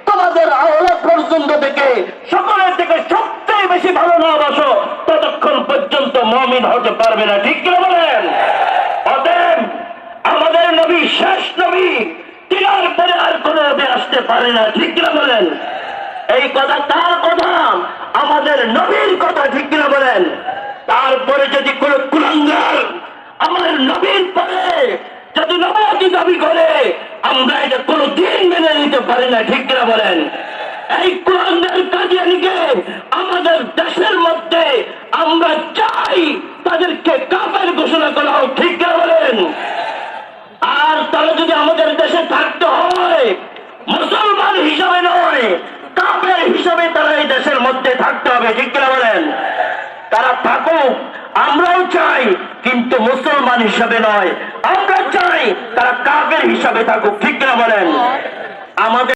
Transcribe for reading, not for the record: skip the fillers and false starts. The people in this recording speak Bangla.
তোমাদের আওলাদ পর্যন্ত থেকে সকলের থেকে সবচেয়ে বেশি ভালো না বাসো, ততক্ষণ পর্যন্ত মুমিন হতে পারবে না। ঠিক কিনা বলেন? অতএব আমাদের নবী শেষ নবী, তিনার পরে আর কোনো নবী আসতে পারে না। ঠিক কিনা বলেন? এই কথা তার কথা, আমাদের নবীর কথা। ঠিক কিনা বলেন? তারপরে যদি কোন কুলাঙ্গার আমার নবীর পরে যদি নবুয়তি দাবি করে, আমরা এটা কোনদিন মেনে নিতে পারি না। ঠিক কিনা বলেন? এই কুলাঙ্গার কাদিয়ানীকে আমাদের দেশের মধ্যে আমরা চাই তাদেরকে কাফের ঘোষণা করা হোক। ঠিক কিনা বলেন? আর তারা যদি আমাদের দেশে থাকতে হয়, মুসলমান হিসাবে নয়, কাফের হিসাবে তারা এই দেশের মধ্যে থাকতে হবে। ঠিক কিনা বলেন? তারা থাকুক, আমরাও চাই, কিন্তু মুসলমান হিসাবে নয়। আমরা চাই তারা কাফের হিসাবে থাকুক। ঠিক কিনা বলেন? আমাদের